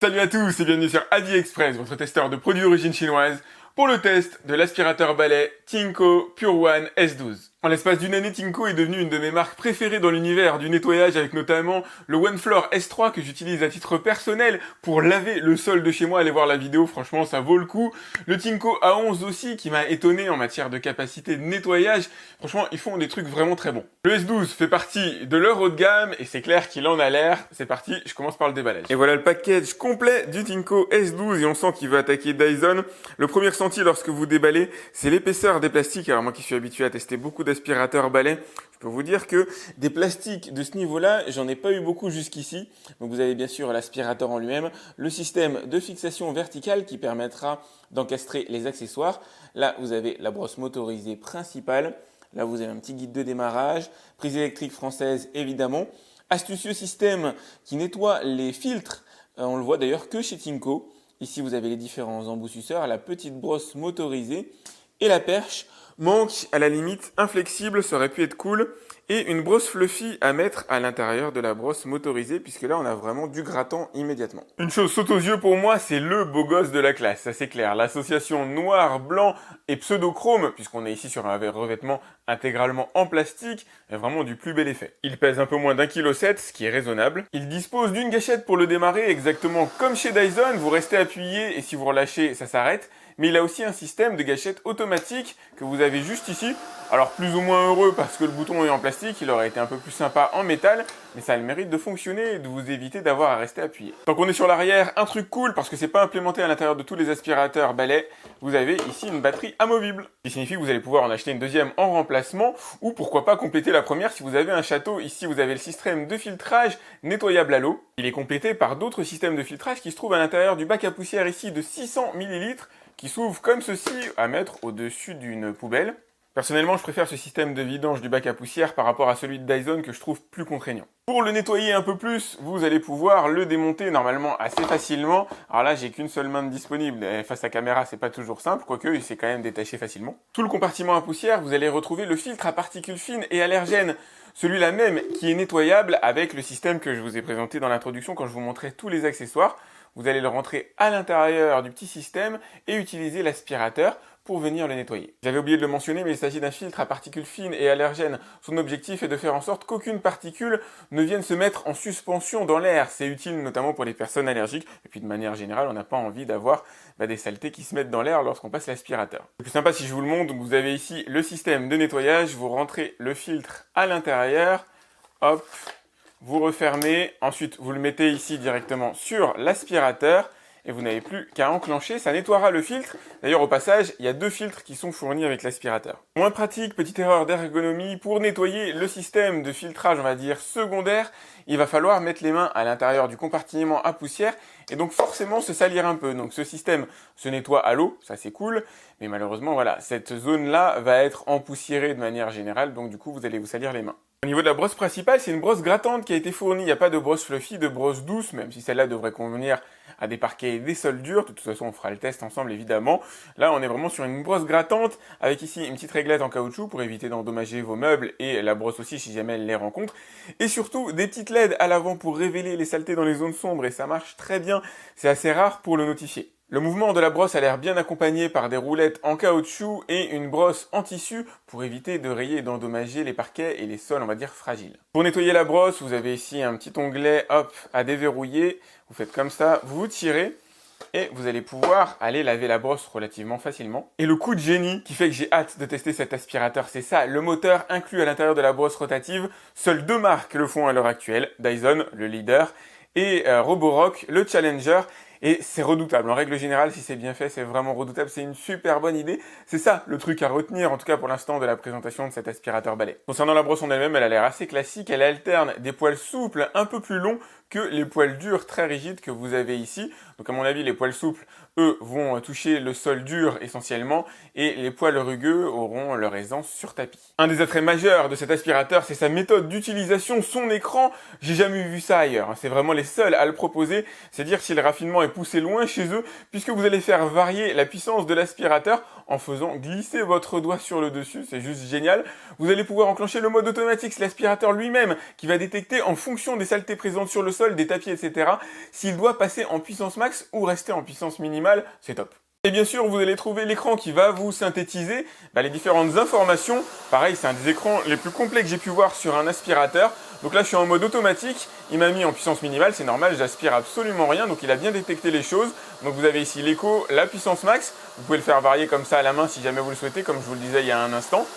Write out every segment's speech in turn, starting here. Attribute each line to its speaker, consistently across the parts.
Speaker 1: Salut à tous et bienvenue sur AliExpress, votre testeur de produits d'origine chinoise, pour le test de l'aspirateur balai Tinco Pure One S12. En l'espace d'une année, Tinco est devenu une de mes marques préférées dans l'univers du nettoyage, avec notamment le One Floor S3 que j'utilise à titre personnel pour laver le sol de chez moi. Allez voir la vidéo, franchement ça vaut le coup. Le Tinco A11 aussi qui m'a étonné en matière de capacité de nettoyage. Franchement, ils font des trucs vraiment très bons. Le S12 fait partie de leur haut de gamme et c'est clair qu'il en a l'air. C'est parti, je commence par le déballage. Et voilà le package complet du Tinco S12 et on sent qu'il va attaquer Dyson. Le premier ressenti lorsque vous déballez, c'est l'épaisseur des plastiques. Alors moi qui suis habitué à tester beaucoup d'aspirateurs balais, je peux vous dire que des plastiques de ce niveau-là, j'en ai pas eu beaucoup jusqu'ici. Donc vous avez bien sûr l'aspirateur en lui-même, le système de fixation verticale qui permettra d'encastrer les accessoires. Là, vous avez la brosse motorisée principale. Là, vous avez un petit guide de démarrage, prise électrique française évidemment. Astucieux système qui nettoie les filtres. On le voit d'ailleurs que chez Tinco. Ici, vous avez les différents embouchisseurs, la petite brosse motorisée et la perche. Manque à la limite inflexible, ça aurait pu être cool. Et une brosse fluffy à mettre à l'intérieur de la brosse motorisée, puisque là on a vraiment du grattant immédiatement. Une chose saute aux yeux pour moi, c'est le beau gosse de la classe, ça c'est clair. L'association noir, blanc et pseudo-chrome, puisqu'on est ici sur un revêtement intégralement en plastique, est vraiment du plus bel effet. Il pèse un peu moins d'1,7 kg, ce qui est raisonnable. Il dispose d'une gâchette pour le démarrer, exactement comme chez Dyson. Vous restez appuyé et si vous relâchez, ça s'arrête. Mais il a aussi un système de gâchette automatique que vous avez juste ici. Alors plus ou moins heureux parce que le bouton est en plastique, il aurait été un peu plus sympa en métal, mais ça a le mérite de fonctionner et de vous éviter d'avoir à rester appuyé. Tant qu'on est sur l'arrière, un truc cool parce que c'est pas implémenté à l'intérieur de tous les aspirateurs balais, vous avez ici une batterie amovible. Ce qui signifie que vous allez pouvoir en acheter une deuxième en remplacement ou pourquoi pas compléter la première si vous avez un château. Ici vous avez le système de filtrage nettoyable à l'eau. Il est complété par d'autres systèmes de filtrage qui se trouvent à l'intérieur du bac à poussière ici de 600 ml qui s'ouvre comme ceci à mettre au-dessus d'une poubelle. Personnellement, je préfère ce système de vidange du bac à poussière par rapport à celui de Dyson que je trouve plus contraignant. Pour le nettoyer un peu plus, vous allez pouvoir le démonter normalement assez facilement. Alors là, j'ai qu'une seule main de disponible. Et face à caméra, c'est pas toujours simple, quoique il s'est quand même détaché facilement. Sous le compartiment à poussière, vous allez retrouver le filtre à particules fines et allergènes. Celui-là même qui est nettoyable avec le système que je vous ai présenté dans l'introduction quand je vous montrais tous les accessoires. Vous allez le rentrer à l'intérieur du petit système et utiliser l'aspirateur pour venir le nettoyer. J'avais oublié de le mentionner, mais il s'agit d'un filtre à particules fines et allergènes. Son objectif est de faire en sorte qu'aucune particule ne vienne se mettre en suspension dans l'air. C'est utile notamment pour les personnes allergiques. Et puis de manière générale, on n'a pas envie d'avoir des saletés qui se mettent dans l'air lorsqu'on passe l'aspirateur. C'est plus sympa si je vous le montre. Donc vous avez ici le système de nettoyage. Vous rentrez le filtre à l'intérieur. Hop. Vous refermez, ensuite vous le mettez ici directement sur l'aspirateur et vous n'avez plus qu'à enclencher, ça nettoiera le filtre. D'ailleurs au passage, il y a deux filtres qui sont fournis avec l'aspirateur. Moins pratique, petite erreur d'ergonomie, pour nettoyer le système de filtrage, on va dire secondaire, il va falloir mettre les mains à l'intérieur du compartiment à poussière et donc forcément se salir un peu. Donc ce système se nettoie à l'eau, ça c'est cool, mais malheureusement voilà, cette zone-là va être empoussiérée de manière générale, donc du coup vous allez vous salir les mains. Au niveau de la brosse principale, c'est une brosse grattante qui a été fournie. Il n'y a pas de brosse fluffy, de brosse douce, même si celle-là devrait convenir à des parquets et des sols durs. De toute façon, on fera le test ensemble, évidemment. Là, on est vraiment sur une brosse grattante, avec ici une petite réglette en caoutchouc pour éviter d'endommager vos meubles et la brosse aussi si jamais elle les rencontre. Et surtout, des petites LED à l'avant pour révéler les saletés dans les zones sombres et ça marche très bien. C'est assez rare pour le notifier. Le mouvement de la brosse a l'air bien accompagné par des roulettes en caoutchouc et une brosse en tissu pour éviter de rayer et d'endommager les parquets et les sols, on va dire, fragiles. Pour nettoyer la brosse, vous avez ici un petit onglet, hop, à déverrouiller. Vous faites comme ça, vous tirez et vous allez pouvoir aller laver la brosse relativement facilement. Et le coup de génie qui fait que j'ai hâte de tester cet aspirateur, c'est ça, le moteur inclus à l'intérieur de la brosse rotative. Seules deux marques le font à l'heure actuelle, Dyson, le leader, et Roborock, le Challenger. Et c'est redoutable. En règle générale, si c'est bien fait, c'est vraiment redoutable. C'est une super bonne idée. C'est ça le truc à retenir, en tout cas pour l'instant, de la présentation de cet aspirateur balai. Concernant la brosse en elle-même, elle a l'air assez classique. Elle alterne des poils souples un peu plus longs que les poils durs très rigides que vous avez ici. Donc à mon avis, les poils souples, eux, vont toucher le sol dur essentiellement et les poils rugueux auront leur aisance sur tapis. Un des attraits majeurs de cet aspirateur, c'est sa méthode d'utilisation, son écran. J'ai jamais vu ça ailleurs. C'est vraiment les seuls à le proposer. C'est dire si le raffinement est poussé loin chez eux, puisque vous allez faire varier la puissance de l'aspirateur en faisant glisser votre doigt sur le dessus, c'est juste génial. Vous allez pouvoir enclencher le mode automatique, c'est l'aspirateur lui-même qui va détecter en fonction des saletés présentes sur le sol, des tapis, etc. s'il doit passer en puissance max ou rester en puissance minimale, c'est top. Et bien sûr, vous allez trouver l'écran qui va vous synthétiser les différentes informations. Pareil, c'est un des écrans les plus complets que j'ai pu voir sur un aspirateur. Donc là, je suis en mode automatique. Il m'a mis en puissance minimale, c'est normal, j'aspire absolument rien. Donc il a bien détecté les choses. Donc vous avez ici l'écho, la puissance max. Vous pouvez le faire varier comme ça à la main si jamais vous le souhaitez, comme je vous le disais il y a un instant.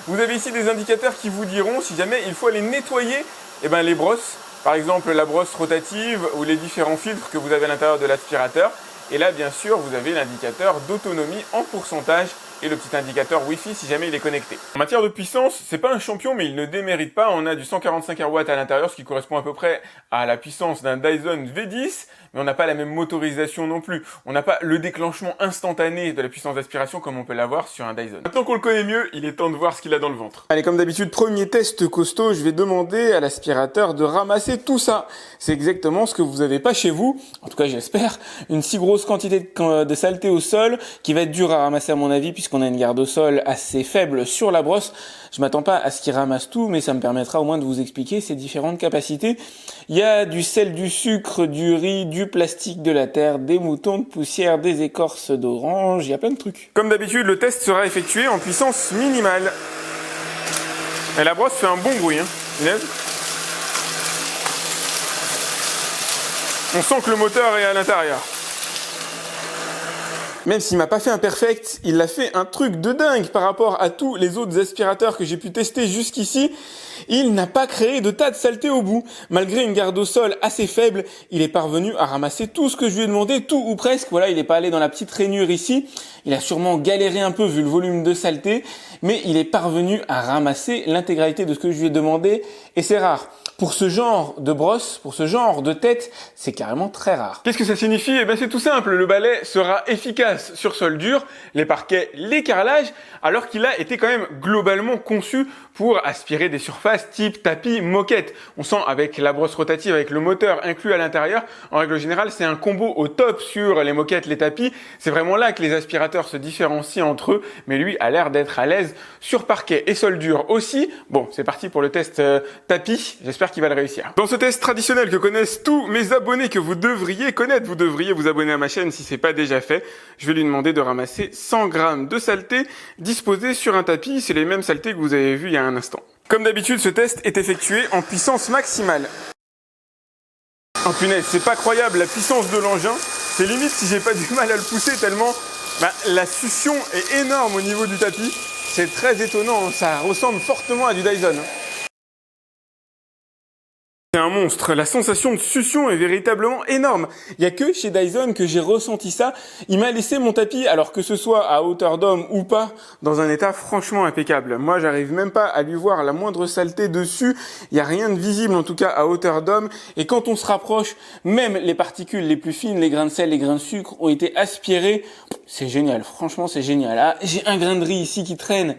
Speaker 1: Vous avez ici des indicateurs qui vous diront si jamais il faut aller nettoyer les brosses. Par exemple, la brosse rotative ou les différents filtres que vous avez à l'intérieur de l'aspirateur. Et là, bien sûr, vous avez l'indicateur d'autonomie en pourcentage et le petit indicateur Wi-Fi si jamais il est connecté. En matière de puissance, c'est pas un champion, mais il ne démérite pas. On a du 145 kW à l'intérieur, ce qui correspond à peu près à la puissance d'un Dyson V10, mais on n'a pas la même motorisation non plus. On n'a pas le déclenchement instantané de la puissance d'aspiration comme on peut l'avoir sur un Dyson. Maintenant qu'on le connaît mieux, il est temps de voir ce qu'il a dans le ventre. Allez, comme d'habitude, premier test costaud, je vais demander à l'aspirateur de ramasser tout ça. C'est exactement ce que vous n'avez pas chez vous, en tout cas j'espère, une si grosse quantité de saleté au sol qui va être dur à ramasser à mon avis, puisqu'on a une garde au sol assez faible sur la brosse. Je m'attends pas à ce qu'il ramasse tout, mais ça me permettra au moins de vous expliquer ces différentes capacités. Il y a du sel, du sucre, du riz, du plastique, de la terre, des moutons de poussière, des écorces d'orange, il y a plein de trucs. Comme d'habitude, le test sera effectué en puissance minimale. Et la brosse fait un bon bruit, hein. On sent que le moteur est à l'intérieur. Même s'il m'a pas fait un perfect, il a fait un truc de dingue par rapport à tous les autres aspirateurs que j'ai pu tester jusqu'ici. Il n'a pas créé de tas de saleté au bout. Malgré une garde au sol assez faible, il est parvenu à ramasser tout ce que je lui ai demandé, tout ou presque. Voilà, il n'est pas allé dans la petite rainure ici. Il a sûrement galéré un peu vu le volume de saleté, mais il est parvenu à ramasser l'intégralité de ce que je lui ai demandé, et c'est rare. Pour ce genre de brosse, pour ce genre de tête, c'est carrément très rare. Qu'est-ce que ça signifie? Eh bien, c'est tout simple. Le balai sera efficace sur sol dur, les parquets, les carrelages, alors qu'il a été quand même globalement conçu pour aspirer des surfaces type tapis, moquette. On sent avec la brosse rotative, avec le moteur inclus à l'intérieur, en règle générale, c'est un combo au top sur les moquettes, les tapis. C'est vraiment là que les aspirateurs se différencient entre eux, mais lui a l'air d'être à l'aise sur parquet et sol dur aussi. Bon, c'est parti pour le test tapis. J'espère qu'il va le réussir. Dans ce test traditionnel que connaissent tous mes abonnés, que vous devriez connaître, vous devriez vous abonner à ma chaîne si c'est pas déjà fait, je vais lui demander de ramasser 100 grammes de saleté disposées sur un tapis. C'est les mêmes saletés que vous avez vues il y a un instant. Comme d'habitude, ce test est effectué en puissance maximale. Oh punaise, c'est pas croyable la puissance de l'engin. C'est limite si j'ai pas du mal à le pousser tellement la succion est énorme au niveau du tapis. C'est très étonnant, ça ressemble fortement à du Dyson. C'est un monstre, la sensation de succion est véritablement énorme. Il n'y a que chez Dyson que j'ai ressenti ça. Il m'a laissé mon tapis, alors que ce soit à hauteur d'homme ou pas, dans un état franchement impeccable. Moi, j'arrive même pas à lui voir la moindre saleté dessus. Il n'y a rien de visible, en tout cas à hauteur d'homme. Et quand on se rapproche, même les particules les plus fines, les grains de sel, les grains de sucre, ont été aspirés. C'est génial, franchement c'est génial. Ah, j'ai un grain de riz ici qui traîne.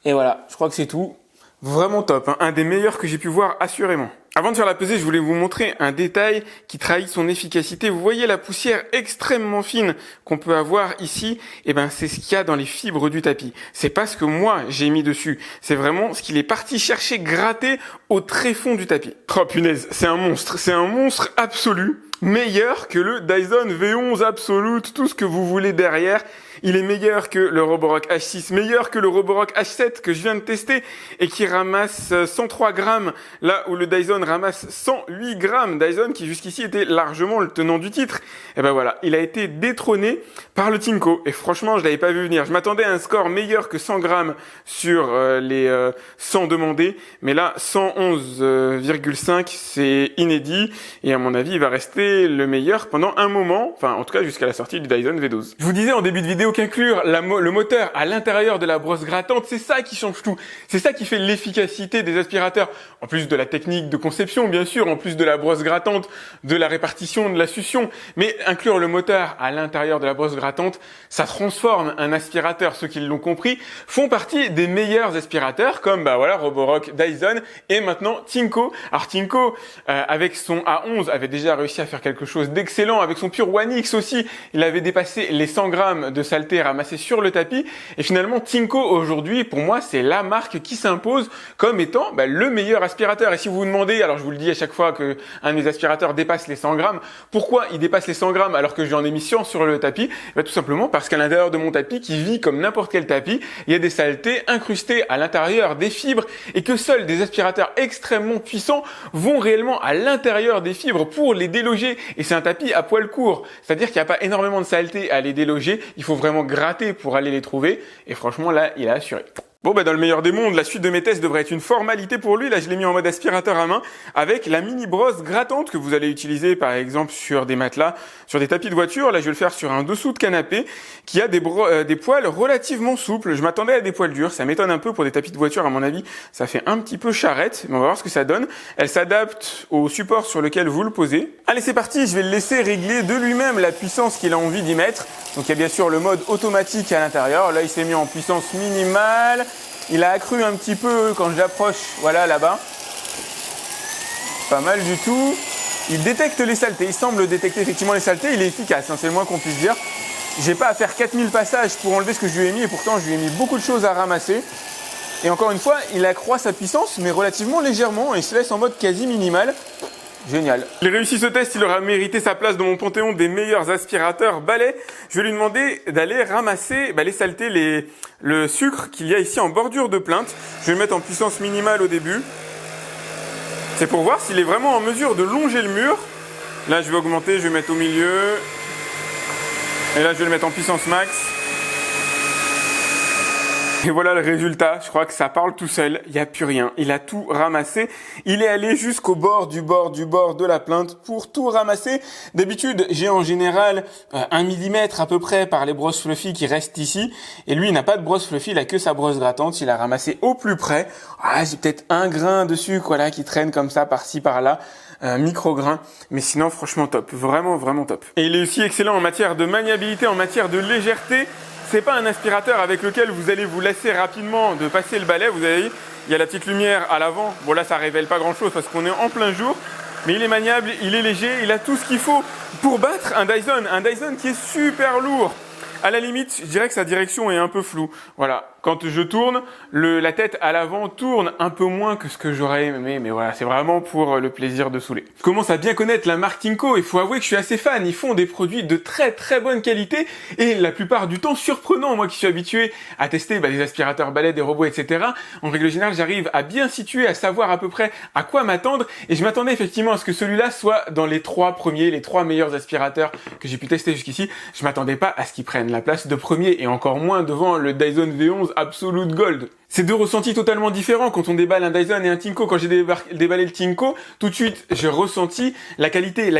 Speaker 1: Et voilà, je crois que c'est tout. Vraiment top, hein. Un des meilleurs que j'ai pu voir assurément. Avant de faire la pesée, je voulais vous montrer un détail qui trahit son efficacité. Vous voyez la poussière extrêmement fine qu'on peut avoir ici? Eh ben, c'est ce qu'il y a dans les fibres du tapis. C'est pas ce que moi j'ai mis dessus. C'est vraiment ce qu'il est parti chercher, gratter au tréfonds du tapis. Oh punaise, c'est un monstre absolu. Meilleur que le Dyson V11 Absolute, tout ce que vous voulez derrière. Il est meilleur que le Roborock H6, meilleur que le Roborock H7 que je viens de tester et qui ramasse 103 grammes, là où le Dyson ramasse 108 grammes. Dyson qui jusqu'ici était largement le tenant du titre. Et ben voilà, il a été détrôné par le Tinko. Et franchement, je l'avais pas vu venir. Je m'attendais à un score meilleur que 100 grammes sur les 100 demandés. Mais là, 111,5, c'est inédit. Et à mon avis, il va rester le meilleur pendant un moment. Enfin, en tout cas, jusqu'à la sortie du Dyson V12. Je vous disais en début de vidéo qu'inclure le moteur à l'intérieur de la brosse grattante, c'est ça qui change tout. C'est ça qui fait l'efficacité des aspirateurs. En plus de la technique de conception, bien sûr, en plus de la brosse grattante, de la répartition, de la succion. Mais inclure le moteur à l'intérieur de la brosse grattante, ça transforme un aspirateur. Ceux qui l'ont compris font partie des meilleurs aspirateurs, comme Roborock, Dyson et maintenant Tinko. Alors Tinko, avec son A11, avait déjà réussi à faire faire quelque chose d'excellent. Avec son Pure One X aussi, il avait dépassé les 100 grammes de saleté ramassés sur le tapis. Et finalement, Tinko aujourd'hui, pour moi, c'est la marque qui s'impose comme étant le meilleur aspirateur. Et si vous vous demandez, alors je vous le dis à chaque fois que un de mes aspirateurs dépasse les 100 grammes, pourquoi il dépasse les 100 grammes alors que j'en ai mis 100 sur le tapis? Tout simplement parce qu'à l'intérieur de mon tapis, qui vit comme n'importe quel tapis, il y a des saletés incrustées à l'intérieur, des fibres, et que seuls des aspirateurs extrêmement puissants vont réellement à l'intérieur des fibres pour les déloger. Et c'est un tapis à poil court, c'est-à-dire qu'il n'y a pas énormément de saleté à les déloger, il faut vraiment gratter pour aller les trouver, et franchement là, il a assuré. Bon, dans le meilleur des mondes, la suite de mes tests devrait être une formalité pour lui. Là, je l'ai mis en mode aspirateur à main avec la mini brosse grattante que vous allez utiliser, par exemple, sur des matelas, sur des tapis de voiture. Là, je vais le faire sur un dessous de canapé qui a des poils relativement souples. Je m'attendais à des poils durs. Ça m'étonne un peu pour des tapis de voiture. À mon avis, ça fait un petit peu charrette, mais on va voir ce que ça donne. Elle s'adapte au support sur lequel vous le posez. Allez, c'est parti. Je vais le laisser régler de lui-même la puissance qu'il a envie d'y mettre. Donc, il y a bien sûr le mode automatique à l'intérieur. Là, il s'est mis en puissance minimale. Il a accru un petit peu quand je l'approche, voilà, là-bas. Pas mal du tout. Il détecte les saletés. Il semble détecter effectivement les saletés. Il est efficace, c'est le moins qu'on puisse dire. J'ai pas à faire 4000 passages pour enlever ce que je lui ai mis et pourtant je lui ai mis beaucoup de choses à ramasser. Et encore une fois, il accroît sa puissance mais relativement légèrement et il se laisse en mode quasi minimal. Génial. Il réussit ce test, il aura mérité sa place dans mon panthéon des meilleurs aspirateurs balais. Je vais lui demander d'aller ramasser les saletés, le sucre qu'il y a ici en bordure de plainte. Je vais le mettre en puissance minimale au début. C'est pour voir s'il est vraiment en mesure de longer le mur. Là, je vais augmenter, je vais mettre au milieu. Et là, je vais le mettre en puissance max. Et voilà le résultat, je crois que ça parle tout seul, il n'y a plus rien, il a tout ramassé, il est allé jusqu'au bord de la plainte pour tout ramasser. D'habitude, j'ai en général 1 millimètre à peu près par les brosses fluffy qui restent ici, et lui il n'a pas de brosse fluffy, il a que sa brosse grattante, il a ramassé au plus près. J'ai peut-être un grain de sucre qui traîne comme ça par-ci par-là. Micro-grain, mais sinon franchement top, vraiment top. Et il est aussi excellent en matière de maniabilité, en matière de légèreté. C'est pas un aspirateur avec lequel vous allez vous lasser rapidement de passer le balai. Vous avez, il y a la petite lumière à l'avant. Bon là, ça révèle pas grand-chose parce qu'on est en plein jour. Mais il est maniable, il est léger, il a tout ce qu'il faut pour battre un Dyson. Un Dyson qui est super lourd. À la limite, je dirais que sa direction est un peu floue. Voilà, quand je tourne, la tête à l'avant tourne un peu moins que ce que j'aurais aimé, mais voilà, c'est vraiment pour le plaisir de saouler. Je commence à bien connaître la marque Tinko, il faut avouer que je suis assez fan. Ils font des produits de très bonne qualité et la plupart du temps surprenants. Moi qui suis habitué à tester des aspirateurs balais, des robots, etc. En règle générale, j'arrive à bien situer, à savoir à peu près à quoi m'attendre et je m'attendais effectivement à ce que celui-là soit dans les 3 meilleurs aspirateurs que j'ai pu tester jusqu'ici. Je m'attendais pas à ce qu'ils prennent la place de premier et encore moins devant le Dyson V11 Absolute Gold. C'est deux ressentis totalement différents quand on déballe un Dyson et un Tinko. Quand j'ai déballé le Tinko, tout de suite, j'ai ressenti la qualité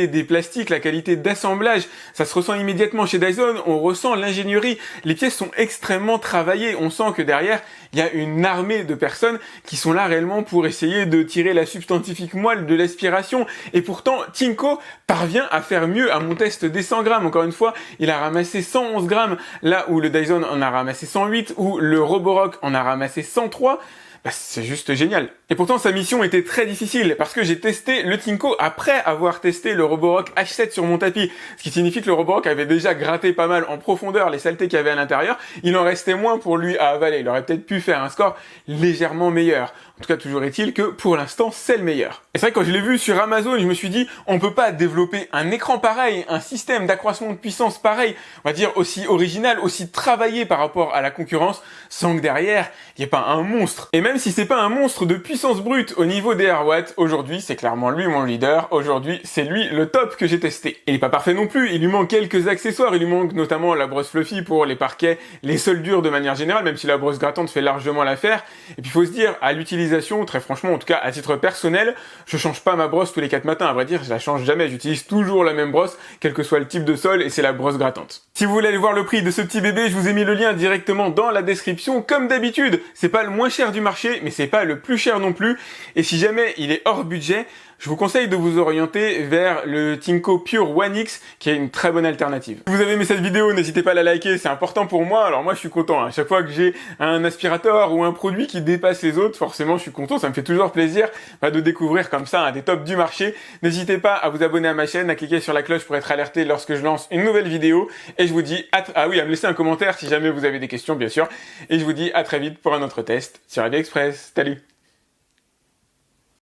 Speaker 1: des plastiques, la qualité d'assemblage. Ça se ressent immédiatement chez Dyson, on ressent l'ingénierie. Les pièces sont extrêmement travaillées. On sent que derrière, il y a une armée de personnes qui sont là réellement pour essayer de tirer la substantifique moelle de l'aspiration. Et pourtant, Tinko parvient à faire mieux à mon test des 100 grammes. Encore une fois, il a ramassé 111 grammes, là où le Dyson en a ramassé 108, ou le Roborock en a ramassé 103. C'est juste génial. Et pourtant, sa mission était très difficile parce que j'ai testé le Tinko après avoir testé le Roborock H7 sur mon tapis. Ce qui signifie que le Roborock avait déjà gratté pas mal en profondeur les saletés qu'il y avait à l'intérieur. Il en restait moins pour lui à avaler. Il aurait peut-être pu faire un score légèrement meilleur. En tout cas, toujours est-il que pour l'instant, c'est le meilleur. Et c'est vrai que quand je l'ai vu sur Amazon, je me suis dit, on peut pas développer un écran pareil, un système d'accroissement de puissance pareil, on va dire aussi original, aussi travaillé par rapport à la concurrence, sans que derrière, il n'y ait pas un monstre. Et même si c'est pas un monstre de puissance brute au niveau des AirWatt, aujourd'hui, c'est clairement lui mon leader. Aujourd'hui, c'est lui le top que j'ai testé. Il est pas parfait non plus, il lui manque quelques accessoires, il lui manque notamment la brosse fluffy pour les parquets, les sols durs de manière générale, même si la brosse grattante fait largement l'affaire. Et puis il faut se dire, à l'utilisation, très franchement, en tout cas à titre personnel, je change pas ma brosse tous les 4 matins, à vrai dire, je la change jamais, j'utilise toujours la même brosse, quel que soit le type de sol, et c'est la brosse grattante. Si vous voulez aller voir le prix de ce petit bébé, je vous ai mis le lien directement dans la description, comme d'habitude. C'est pas le moins cher du marché, mais c'est pas le plus cher non plus, et si jamais il est hors budget, je vous conseille de vous orienter vers le Tinko Pure One X qui est une très bonne alternative. Si vous avez aimé cette vidéo, n'hésitez pas à la liker, c'est important pour moi. Alors moi je suis content, à chaque fois que j'ai un aspirateur ou un produit qui dépasse les autres, forcément je suis content, ça me fait toujours plaisir de découvrir comme ça un des tops du marché. N'hésitez pas à vous abonner à ma chaîne, à cliquer sur la cloche pour être alerté lorsque je lance une nouvelle vidéo. Et je vous dis à me laisser un commentaire si jamais vous avez des questions bien sûr. Et je vous dis à très vite pour un autre test sur AliExpress. Salut!